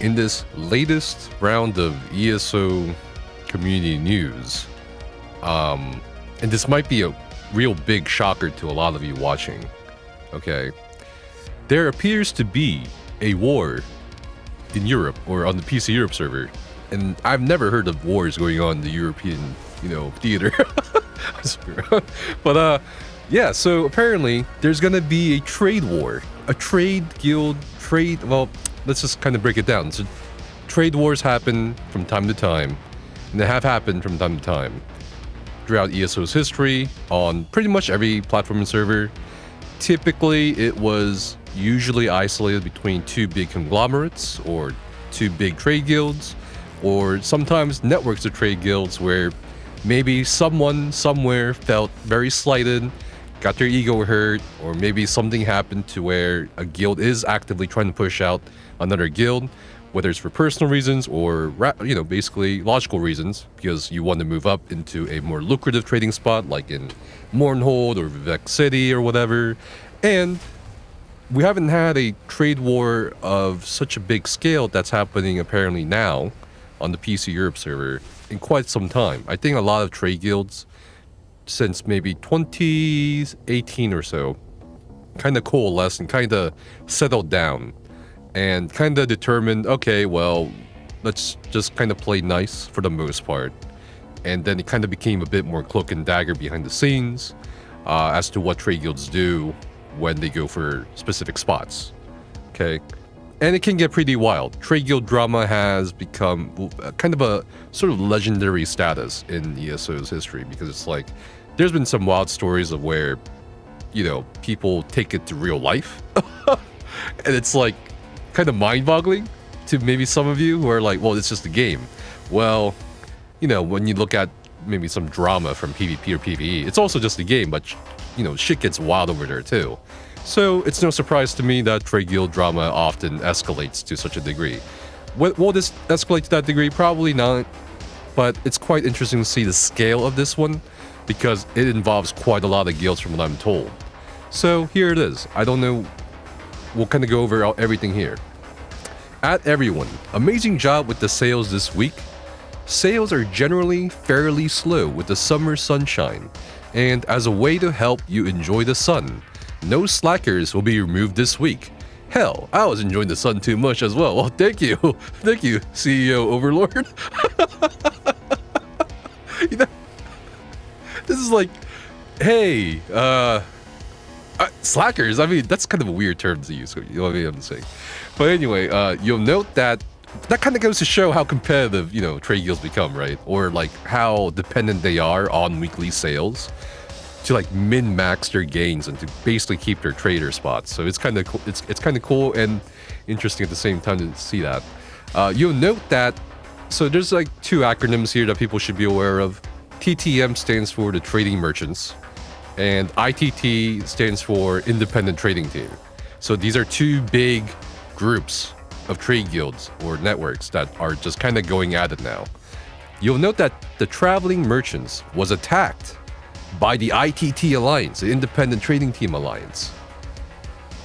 In this latest round of ESO community news, and this might be a real big shocker to a lot of you watching, okay? There appears to be a war in Europe, or on the PC Europe server, and I've never heard of wars going on in the European, theater. But yeah, so apparently there's gonna be a trade war, a trade guild, well, let's just kind of break it down. So trade wars happen from time to time, and they have happened from time to time throughout ESO's history on pretty much every platform and server. Typically, it was usually isolated between two big conglomerates or two big trade guilds, or sometimes networks of trade guilds where maybe someone somewhere felt very slighted, got their ego hurt, or maybe something happened to where a guild is actively trying to push out another guild, whether it's for personal reasons or basically logical reasons, because you want to move up into a more lucrative trading spot like in Mournhold or Vivek City or whatever. And we haven't had a trade war of such a big scale that's happening apparently now on the PC Europe server in quite some time. I think a lot of trade guilds since maybe 2018 or so kind of coalesced and kind of settled down and kind of determined, okay, well, let's just kind of play nice for the most part. And then it kind of became a bit more cloak and dagger behind the scenes as to what trade guilds do when they go for specific spots, okay? And it can get pretty wild. Trade guild drama has become kind of a sort of legendary status in ESO's history, because it's like, there's been some wild stories of where, people take it to real life. And it's like, kind of mind-boggling to maybe some of you who are like, well, it's just a game. Well, when you look at maybe some drama from PvP or PvE, it's also just a game, but shit gets wild over there too. So it's no surprise to me that trade guild drama often escalates to such a degree. Will this escalate to that degree? Probably not, but it's quite interesting to see the scale of this one, because it involves quite a lot of guilds from what I'm told. So here it is. I don't know. We'll kind of go over everything here. At everyone, amazing job with the sales this week. Sales are generally fairly slow with the summer sunshine, and as a way to help you enjoy the sun, no slackers will be removed this week. Hell, I was enjoying the sun too much as well. Well, thank you. Thank you, CEO Overlord. This is like, hey, slackers, I mean, that's kind of a weird term to use, so you know what I'm saying. But anyway, you'll note that kind of goes to show how competitive, trade guilds become, right? Or like how dependent they are on weekly sales to like min-max their gains and to basically keep their trader spots. So it's kind of cool. It's kind of cool and interesting at the same time to see that. You'll note that, so there's like two acronyms here that people should be aware of. TTM stands for the Trading Merchants, and ITT stands for Independent Trading Team. So these are two big groups of trade guilds or networks that are just kind of going at it now. You'll note that the Traveling Merchants was attacked by the ITT Alliance, the Independent Trading Team Alliance,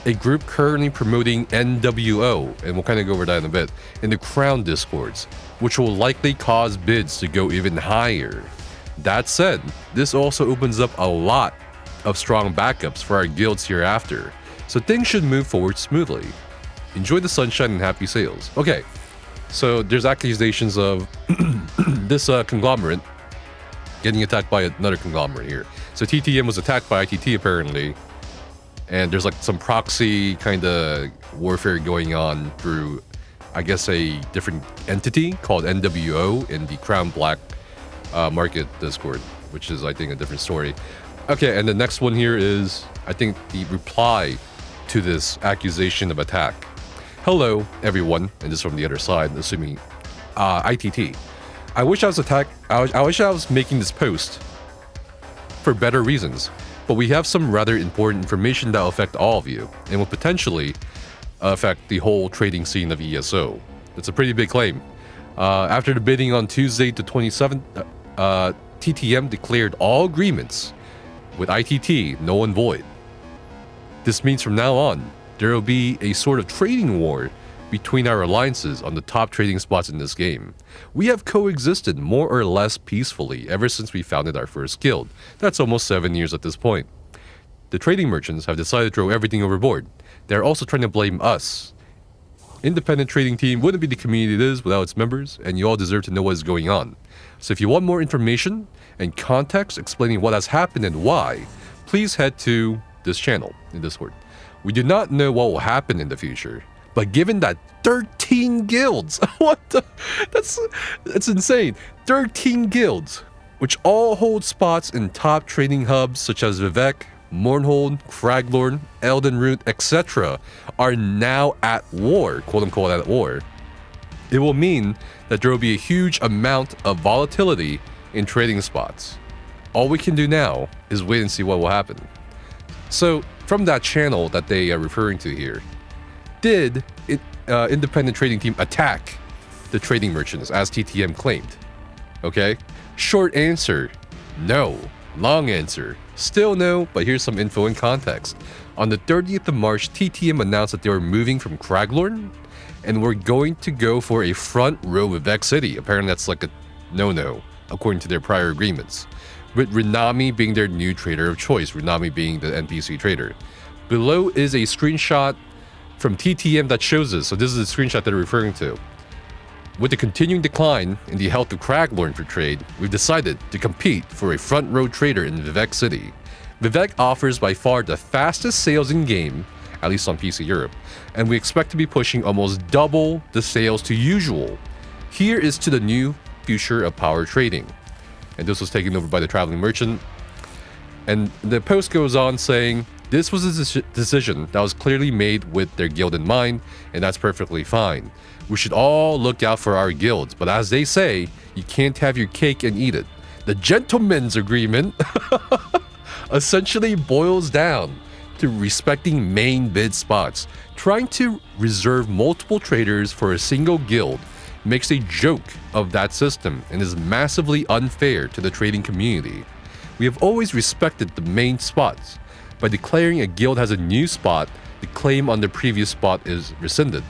a group currently promoting NWO, and we'll kind of go over that in a bit, in the Crown Discords, which will likely cause bids to go even higher. That said, this also opens up a lot of strong backups for our guilds hereafter, so things should move forward smoothly. Enjoy the sunshine and happy sales. Okay, so there's accusations of this conglomerate getting attacked by another conglomerate here. So TTM was attacked by ITT apparently, and there's like some proxy kind of warfare going on through, I guess, a different entity called NWO in the Crown Black Market Discord, which is, I think, a different story. Okay, and the next one here is, I think, the reply to this accusation of attack. Hello, everyone, and this is from the other side, assuming ITT. I wish I was making this post for better reasons, but we have some rather important information that will affect all of you, and will potentially affect the whole trading scene of ESO. It's a pretty big claim. After the bidding on Tuesday the 27th, TTM declared all agreements with ITT null and void. This means from now on, there will be a sort of trading war between our alliances on the top trading spots in this game. We have coexisted more or less peacefully ever since we founded our first guild. That's almost 7 years at this point. The trading merchants have decided to throw everything overboard. They're also trying to blame us. Independent trading team wouldn't be the community it is without its members, and you all deserve to know what is going on. So if you want more information and context explaining what has happened and why, please head to this channel in Discord. We do not know what will happen in the future, but given that 13 guilds, that's insane. 13 guilds, which all hold spots in top trading hubs such as Vivec, Mournhold, Craglorn, Eldenroot, etc., are now at war, quote-unquote at war. It will mean that there will be a huge amount of volatility in trading spots. All we can do now is wait and see what will happen. So, from that channel that they are referring to here, did independent trading team attack the trading merchants as TTM claimed? Okay? Short answer, no. Long answer, still no, but here's some info and context. On the 30th of March, TTM announced that they were moving from Craglorn and were going to go for a front row Vivec City. Apparently that's like a no-no, according to their prior agreements. With Renami being their new trader of choice, Renami being the NPC trader. Below is a screenshot from TTM that shows this, so this is the screenshot they're referring to. With the continuing decline in the health of Craglorn for trade, we've decided to compete for a front row trader in Vivec City. Vivec offers by far the fastest sales in game, at least on PC Europe, and we expect to be pushing almost double the sales to usual. Here is to the new future of power trading. And this was taken over by the traveling merchant. And the post goes on saying, this was a decision that was clearly made with their guild in mind, and that's perfectly fine. We should all look out for our guilds, but as they say, you can't have your cake and eat it. The gentleman's agreement essentially boils down to respecting main bid spots. Trying to reserve multiple traders for a single guild makes a joke of that system and is massively unfair to the trading community. We have always respected the main spots. By declaring a guild has a new spot, the claim on the previous spot is rescinded.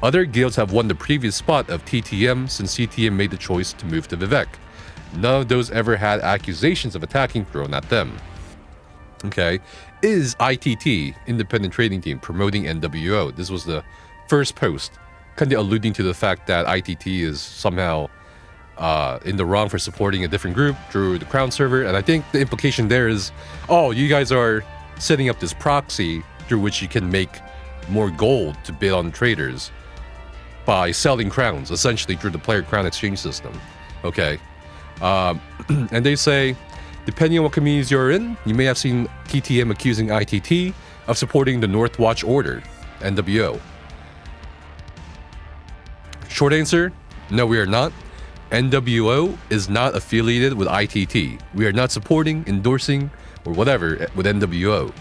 Other guilds have won the previous spot of TTM since TTM made the choice to move to Vivec. None of those ever had accusations of attacking thrown at them. Okay, is ITT, Independent Trading Team, promoting NWO? This was the first post, kind of alluding to the fact that ITT is somehow in the wrong for supporting a different group through the Crown server, and I think the implication there is, oh, you guys are setting up this proxy through which you can make more gold to bid on traders by selling crowns, essentially through the player crown exchange system. Okay. And they say, depending on what communities you're in, you may have seen TTM accusing ITT of supporting the Northwatch Order, NWO. Short answer, no, we are not. NWO is not affiliated with ITT. We are not supporting, endorsing, or whatever with NWO.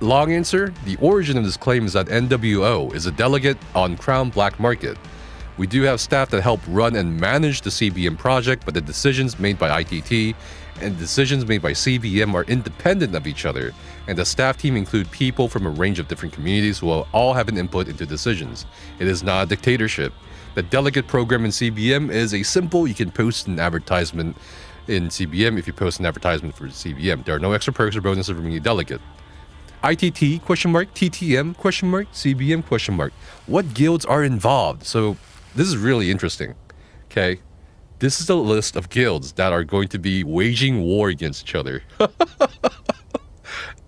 Long answer, the origin of this claim is that NWO is a delegate on Crown Black Market. We do have staff that help run and manage the CBM project, but the decisions made by ITT and decisions made by CBM are independent of each other, and the staff team include people from a range of different communities who will all have an input into decisions. It is not a dictatorship. The delegate program in CBM is a simple, you can post an advertisement in CBM if you post an advertisement for CBM. There are no extra perks or bonuses for being a delegate. ITT, question mark, TTM, question mark, CBM, question mark. What guilds are involved? So this is really interesting, okay? This is a list of guilds that are going to be waging war against each other.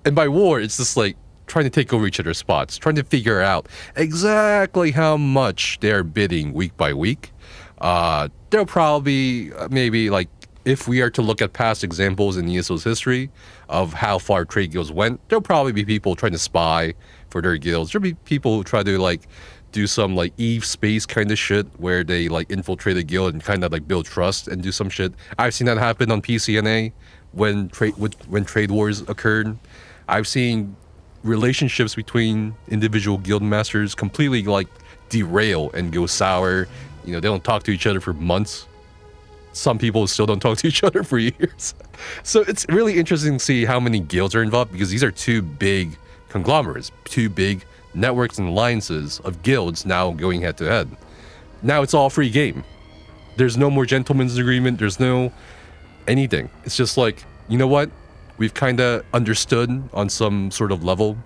And by war, it's just like trying to take over each other's spots, trying to figure out exactly how much they're bidding week by week. There'll probably maybe like, if we are to look at past examples in ESO's history of how far trade guilds went, there'll probably be people trying to spy for their guilds. There'll be people who try to like do some like Eve space kind of shit where they like infiltrate a guild and kind of like build trust and do some shit. I've seen that happen on PCNA when trade wars occurred. I've seen relationships between individual guild masters completely like derail and go sour. You know, they don't talk to each other for months. Some people still don't talk to each other for years. So it's really interesting to see how many guilds are involved, because these are two big conglomerates, two big networks and alliances of guilds now going head to head. Now it's all free game. There's no more gentleman's agreement. There's no anything. It's just like, you know what? We've kind of understood on some sort of level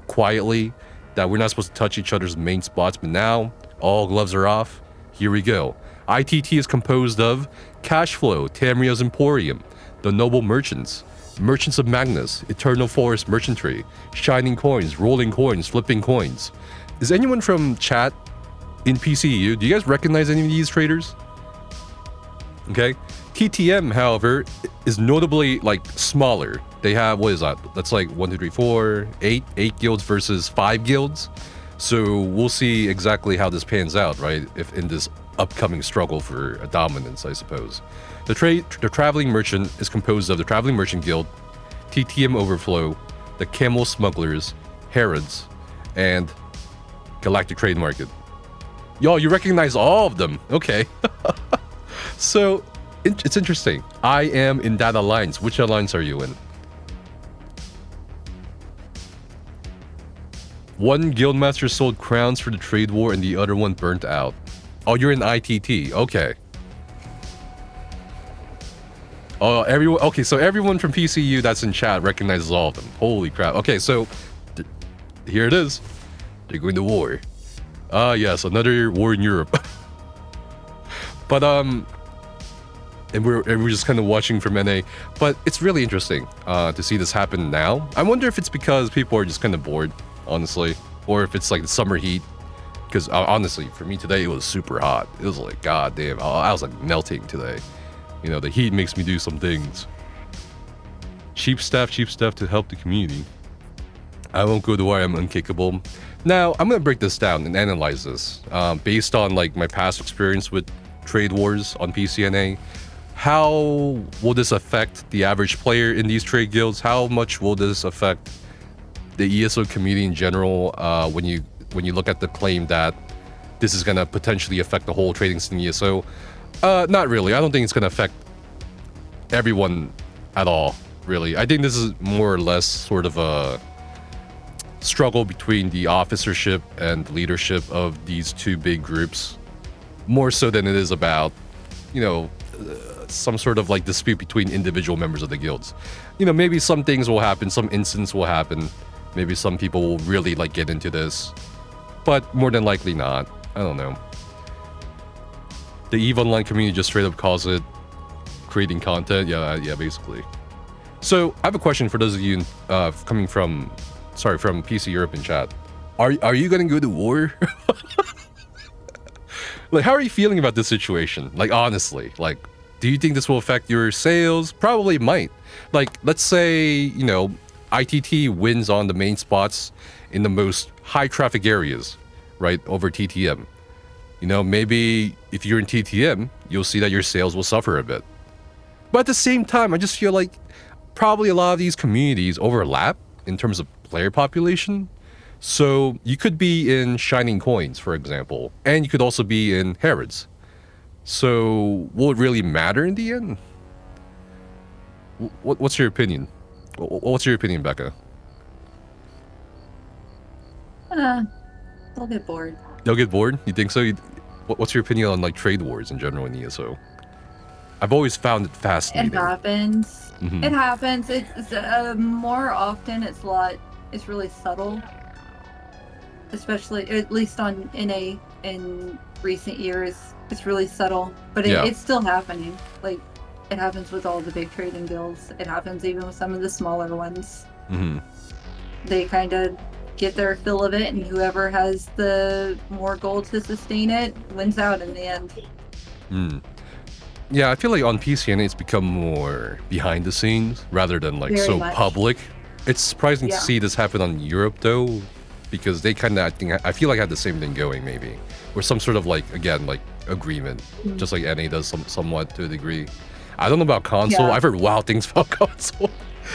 quietly that we're not supposed to touch each other's main spots, but now all gloves are off. Here we go. ITT is composed of Cashflow, Tamriel's Emporium, the Noble Merchants, Merchants of Magnus, Eternal Forest Merchantry, Shining Coins, Rolling Coins, Flipping Coins. Is anyone from chat in PCU? Do you guys recognize any of these traders? Okay. TTM, however, is notably like smaller. They have, what is that? That's like 1, 2, 3, 4, 8 guilds versus 5 guilds. So we'll see exactly how this pans out, right? If in this upcoming struggle for a dominance, I suppose. The Traveling Merchant is composed of the Traveling Merchant Guild, TTM Overflow, the Camel Smugglers, Herods, and Galactic Trade Market. Y'all, you recognize all of them. Okay. So, it's interesting. I am in that alliance. Which alliance are you in? One guildmaster sold crowns for the trade war and the other one burnt out. Oh, you're in ITT. Okay. Oh, everyone. Okay, so everyone from PCU that's in chat recognizes all of them. Holy crap. Okay, so here it is. They're going to war. Ah, yes, another war in Europe. But and we're just kind of watching from NA. But it's really interesting to see this happen now. I wonder if it's because people are just kind of bored, honestly, or if it's like the summer heat. Because honestly, for me today, it was super hot. It was like, god damn, I was like melting today. You know, the heat makes me do some things. Cheap stuff to help the community. I won't go to where I'm unkickable. Now, I'm gonna break this down and analyze this based on like my past experience with trade wars on PCNA. How will this affect the average player in these trade guilds? How much will this affect the ESO community in general? When you look at the claim that this is gonna potentially affect the whole trading scene in ESO, not really. I don't think it's gonna affect everyone at all. Really, I think this is more or less sort of a struggle between the officership and leadership of these two big groups, more so than it is about, you know, some sort of like dispute between individual members of the guilds. You know, maybe some things will happen, some incidents will happen, maybe some people will really like get into this, but more than likely not. I don't know. The EVE Online community just straight up calls it creating content. Yeah, basically. So I have a question for those of you coming from PC Europe in chat. Are you gonna go to war? Like, how are you feeling about this situation? Like, honestly, like, do you think this will affect your sales? Probably might. Like, let's say, you know, ITT wins on the main spots in the most high traffic areas, right, over TTM. You know, maybe if you're in TTM, you'll see that your sales will suffer a bit. But at the same time, I just feel like probably a lot of these communities overlap in terms of player population. So you could be in Shining Coins, for example, and you could also be in Herods. So will it really matter in the end? What's your opinion? What's your opinion, Becca? I'll get bored. You'll get bored? You think so? What's your opinion on like trade wars in general in ESO? I've always found it fascinating. It happens. Mm-hmm. It happens. It's more often it's really subtle. Especially, at least in recent years, it's really subtle. But it's still happening. Like, it happens with all the big trading guilds. It happens even with some of the smaller ones. Mm-hmm. They kind of get their fill of it, and whoever has the more gold to sustain it wins out in the end. Yeah, I feel like on PCNA it's become more behind the scenes rather than like Very much. Public. It's surprising to see this happen on Europe though, because they kind of, I feel like had the same thing going maybe, or some sort of like, again, like agreement, just like NA does somewhat to a degree. I don't know about console. Yeah. I've heard wild things about console.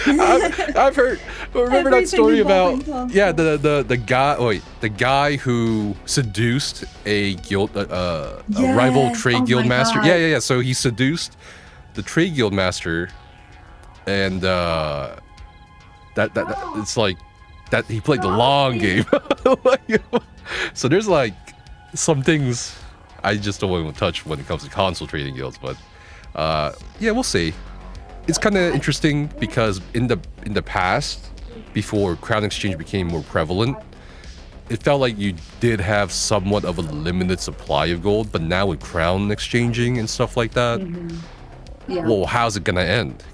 I've heard. Remember that story about the guy who seduced a guild, a rival trade guild master. God. Yeah. So he seduced the trade guild master, and it's like that he played the long game. So there's like some things I just don't want to touch when it comes to console trading guilds, but yeah, we'll see. It's kind of interesting because in the past, before Crown Exchange became more prevalent, it felt like you did have somewhat of a limited supply of gold, but now with Crown exchanging and stuff like that, yeah. well, how's it gonna end?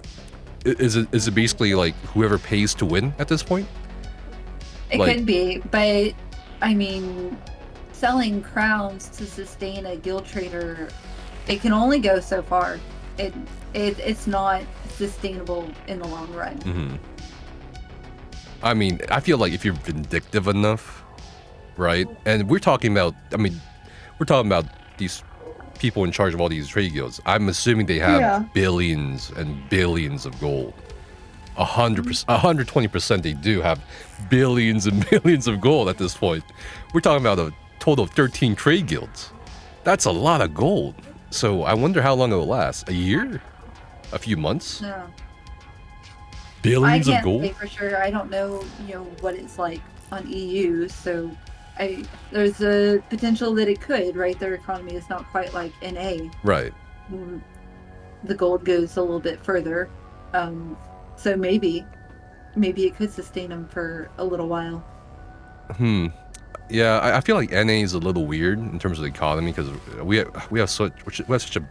Is it basically like whoever pays to win at this point? It could be, but I mean, selling crowns to sustain a guild trader, it can only go so far. It's not sustainable in the long run. I mean, I feel like if you're vindictive enough, right? And we're talking about these people in charge of all these trade guilds. I'm assuming they have billions and billions of gold. 120% they do have billions and billions of gold at this point. We're talking about a total of 13 trade guilds. That's a lot of gold. So I wonder how long it will last. A year? A few months? No. Billions I of gold? can't say for sure. I don't know, what it's like on EU, so there's a potential that it could, right? Their economy is not quite like NA. Right. The gold goes a little bit further. So maybe it could sustain them for a little while. Yeah, I feel like NA is a little weird in terms of the economy because we have such a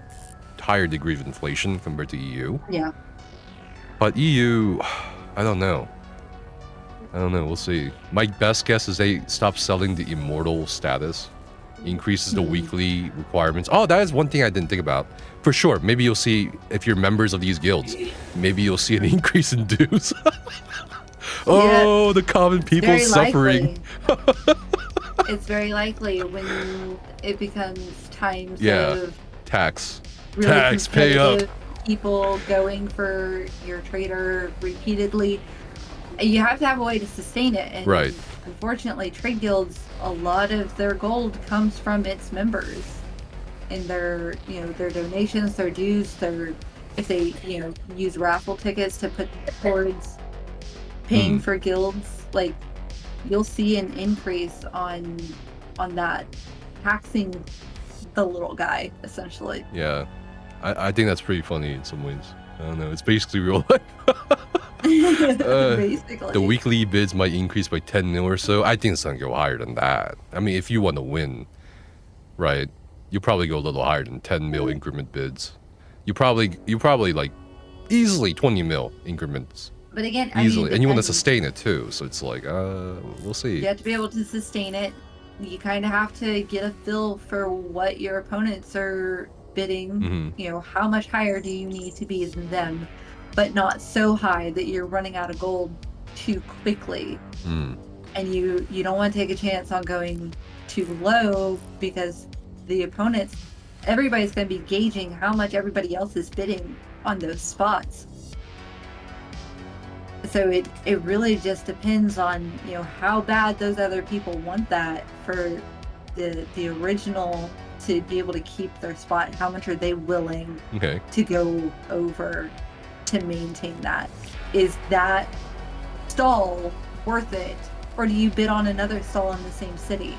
higher degree of inflation compared to EU. Yeah. But EU, I don't know. We'll see. My best guess is they stop selling the immortal status, increases the weekly requirements. Oh, that is one thing I didn't think about. For sure, maybe you'll see, if you're members of these guilds, maybe you'll see an increase in dues. The common people suffering. It's very likely when it becomes times of tax. Really tax, pay up. People going for your trader repeatedly. You have to have a way to sustain it, and unfortunately, trade guilds, a lot of their gold comes from its members, and their donations, their dues, if they use raffle tickets to put towards paying for guilds, like you'll see an increase on that, taxing the little guy essentially. Yeah, I think that's pretty funny in some ways. I don't know. It's basically real life. Basically. The weekly bids might increase by 10 mil or so. I think it's gonna go higher than that. I mean, if you want to win, right, you probably go a little higher than 10 mil increment bids. You probably like easily 20 mil increments. But again, easily, and you want to sustain it too. So it's like, we'll see. You have to be able to sustain it. You kind of have to get a feel for what your opponents are bidding. How much higher do you need to be than them, but not so high that you're running out of gold too quickly. And you don't want to take a chance on going too low, because the opponents, everybody's going to be gauging how much everybody else is bidding on those spots. So it really just depends on how bad those other people want that for the original to be able to keep their spot. How much are they willing to go over to maintain that? Is that stall worth it, or do you bid on another stall in the same city?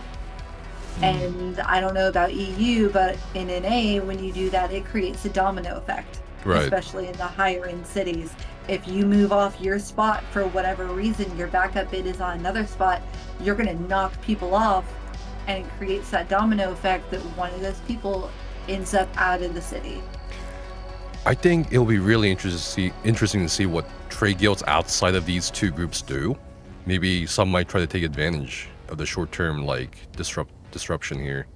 And I don't know about EU, but in NA, when you do that, it creates a domino effect, especially in the higher end cities. If you move off your spot for whatever reason, your backup bid is on another spot, you're going to knock people off, and it creates that domino effect that one of those people ends up out of the city. I think it'll be really interesting to see what trade guilds outside of these two groups do. Maybe some might try to take advantage of the short-term disruption here,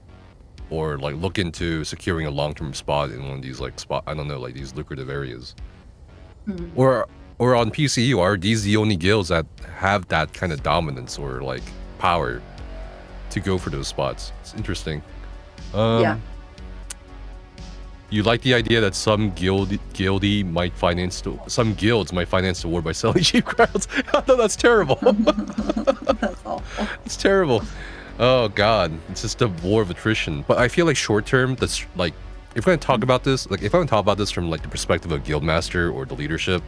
or like look into securing a long-term spot in one of these these lucrative areas. Or on PCU, are these the only guilds that have that kind of dominance or like power to go for those spots? It's interesting. You like the idea that some guilds might finance the war by selling cheap crowns? No, that's terrible. That's awful. It's terrible. Oh god, it's just a war of attrition. But I feel like short term, that's like, if we're going to talk about this, from like the perspective of Guildmaster or the leadership,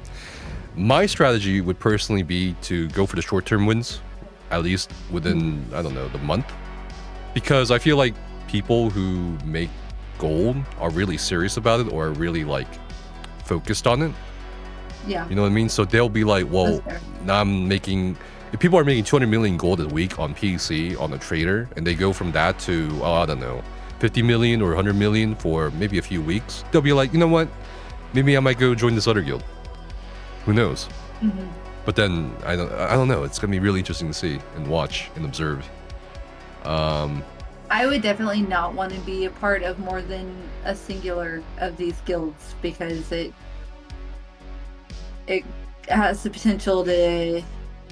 my strategy would personally be to go for the short-term wins, at least within, I don't know, the month. Because I feel like people who make gold are really serious about it or are really like focused on it. Yeah. You know what I mean? So they'll be like, well, now I'm making, if people are making 200 million gold a week on PC, on a trader, and they go from that to, oh, I don't know, 50 million or 100 million for maybe a few weeks, they'll be like, you know what? Maybe I might go join this other guild. Who knows? Mm-hmm. But then, I don't know. It's going to be really interesting to see and watch and observe. I would definitely not want to be a part of more than a singular of these guilds because it has the potential to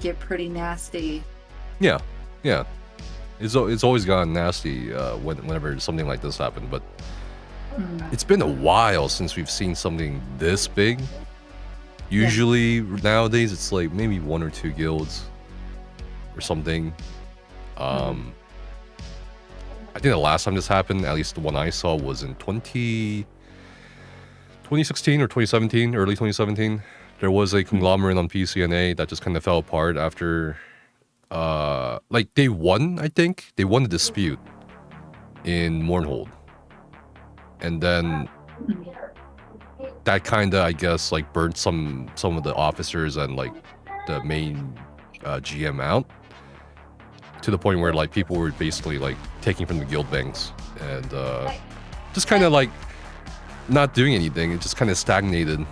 get pretty nasty. Yeah. It's always gotten nasty whenever something like this happened, but it's been a while since we've seen something this big. Usually nowadays it's like maybe 1 or 2 guilds or something. I think the last time this happened, at least the one I saw, was in 2016 or 2017, early 2017. There was a conglomerate on PCNA that just kind of fell apart after, like they won, I think. They won the dispute in Mournhold. And then that kind of, I guess, like burnt some of the officers and like the main GM out. To the point where like people were basically like taking from the guild banks and just kind of like not doing anything. It just kind of stagnated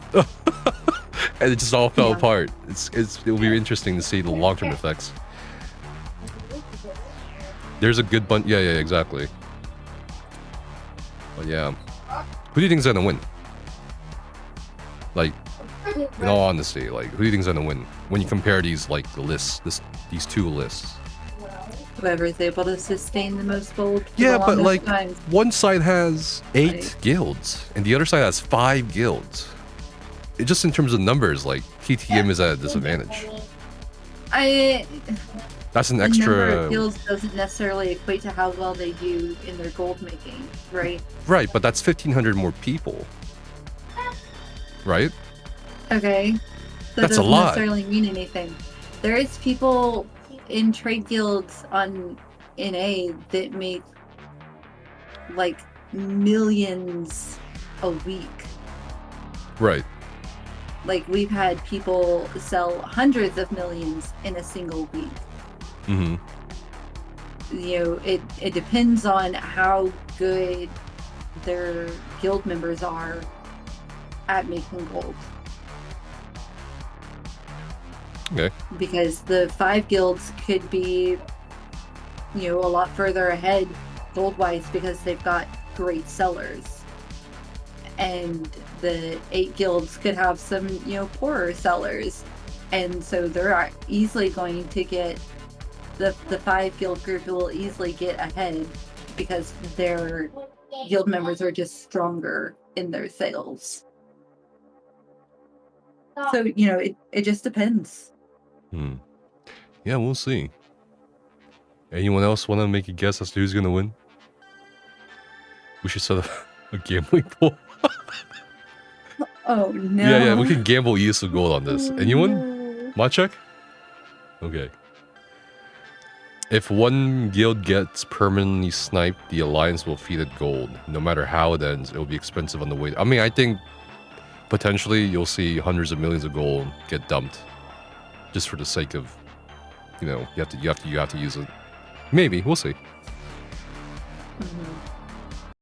and it just all fell apart. It'll be interesting to see the long-term effects. There's a good bunch. Yeah, exactly. But yeah, who do you think is gonna win? Like, in all honesty, like who do you think is gonna win when you compare these like the lists, these 2 lists? Whoever is able to sustain the most gold. Yeah, but like times. one side has 8 guilds and the other side has 5 guilds. It just in terms of numbers, like TTM is at a disadvantage. That's an extra. The number of guilds doesn't necessarily equate to how well they do in their gold making, right? Right, but that's 1,500 more people. Right? Okay. That That's a lot. doesn't necessarily mean anything. There is people in trade guilds on NA that make like millions a week. Right. Like we've had people sell hundreds of millions in a single week. Mm-hmm. You know, it depends on how good their guild members are at making gold. Okay. Because the 5 guilds could be, you know, a lot further ahead gold-wise because they've got great sellers. And the 8 guilds could have some, you know, poorer sellers. And so they're easily going to get, the 5 guild group will easily get ahead because their guild members are just stronger in their sales. So, you know, it just depends. Yeah, we'll see. Anyone else want to make a guess as to who's going to win? We should set up a gambling pool. Oh, no. Yeah, we can gamble use of gold on this. Anyone? Machek? Okay. If one guild gets permanently sniped, the alliance will feed it gold. No matter how it ends, it will be expensive on the way. I mean, I think potentially you'll see hundreds of millions of gold get dumped just for the sake of, you know, you have to use it. Maybe, we'll see. Mm-hmm.